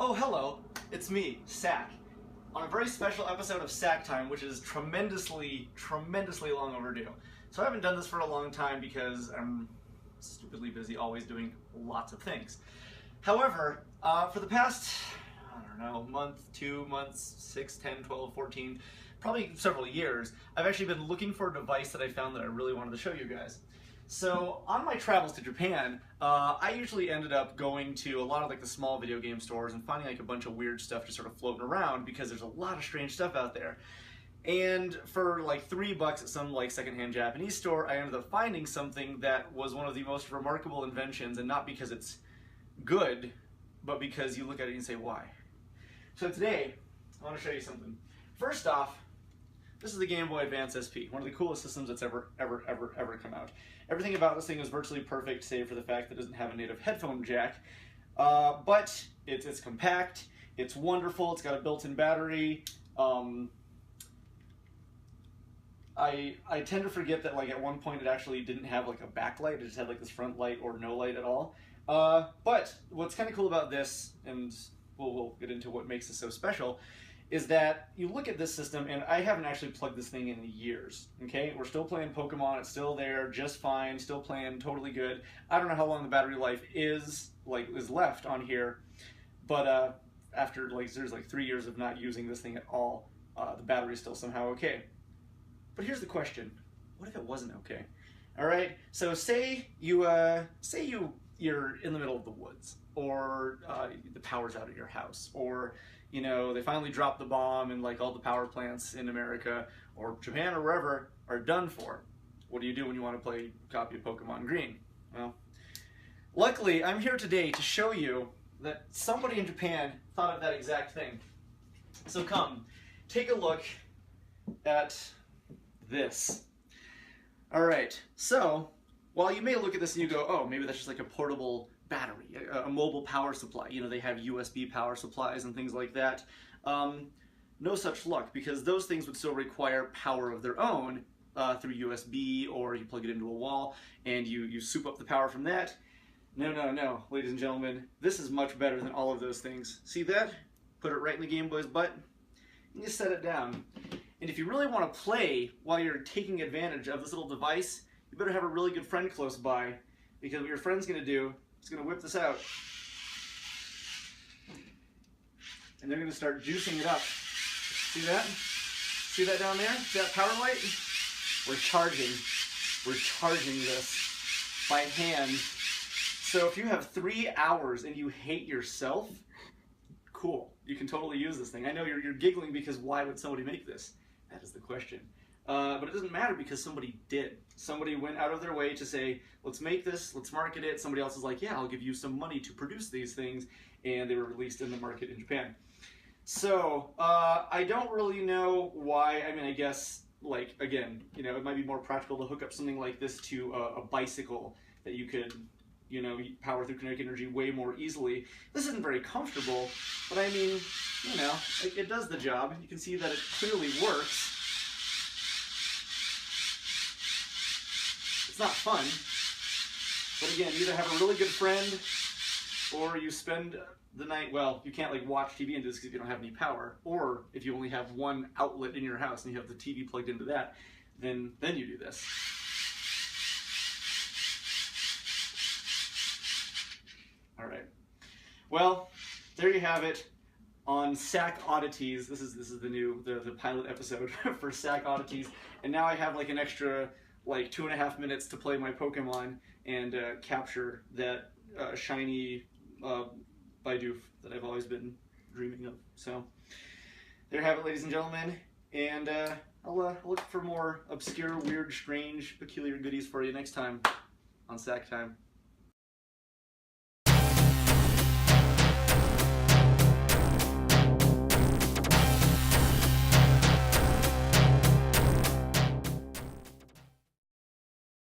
Oh, hello, it's me, Sack, on a very special episode of Sack Time, which is tremendously long overdue. So I haven't done this for a long time because I'm stupidly busy always doing lots of things. However, for the past, I don't know, month, 2 months, 6, 10, 12, 14, probably several years, I've actually been looking for a device that I found that I really wanted to show you guys. So on my travels to Japan, I usually ended up going to a lot of like the small video game stores and finding like a bunch of weird stuff just sort of floating around because there's a lot of strange stuff out there. And for like $3 at some like secondhand Japanese store, I ended up finding something that was one of the most remarkable inventions, and not because it's good, but because you look at it and say, why? So today, I want to show you something. First off, this is the Game Boy Advance SP, one of the coolest systems that's ever come out. Everything about this thing is virtually perfect, save for the fact that it doesn't have a native headphone jack. But it's compact, it's wonderful, it's got a built-in battery. I tend to forget that like at one point it actually didn't have like a backlight, it just had like this front light or no light at all. But what's kind of cool about this, and we'll get into what makes it so special, is that you look at this system, and I haven't actually plugged this thing in years, okay? We're still playing Pokemon, it's still there, just fine, still playing totally good. I don't know how long the battery life is left on here, but after there's 3 years of not using this thing at all, the battery's still somehow okay. But here's the question, what if it wasn't okay? All right, so say you're in the middle of the woods, or the power's out at your house, or you know, they finally dropped the bomb and like all the power plants in America or Japan or wherever are done for. What do you do when you want to play a copy of Pokemon Green? Well, luckily I'm here today to show you that somebody in Japan thought of that exact thing. So come, take a look at this. Alright, so while you may look at this and you go, oh, maybe that's just like a portable battery, a mobile power supply. You know, they have USB power supplies and things like that. No such luck, because those things would still require power of their own through USB, or you plug it into a wall and you soup up the power from that. No, ladies and gentlemen, this is much better than all of those things. See that? Put it right in the Game Boy's butt, and you set it down. And if you really want to play while you're taking advantage of this little device, you better have a really good friend close by, because what your friend's going to do, it's going to whip this out, and they're going to start juicing it up. See that? See that down there? See that power light? We're charging this by hand. So if you have 3 hours and you hate yourself, cool. You can totally use this thing. I know you're giggling because why would somebody make this? That is the question. But it doesn't matter because somebody did. Somebody went out of their way to say, let's make this, let's market it. Somebody else is like, yeah, I'll give you some money to produce these things. And they were released in the market in Japan. So, I don't really know why. I mean, I guess, like, again, you know, it might be more practical to hook up something like this to a bicycle that you could, you know, power through kinetic energy way more easily. This isn't very comfortable, but I mean, you know, it does the job. You can see that it clearly works. It's not fun, but again, you either have a really good friend or you spend the night, well, you can't like watch TV and do this because you don't have any power, or if you only have one outlet in your house and you have the TV plugged into that, then you do this. All right. Well, there you have it on Sack Oddities. This is the pilot episode for Sack Oddities, and now I have like an extra like 2.5 minutes to play my Pokemon and capture that shiny Bidoof that I've always been dreaming of. So there you have it, ladies and gentlemen, and I'll look for more obscure, weird, strange, peculiar goodies for you next time on Sack Time.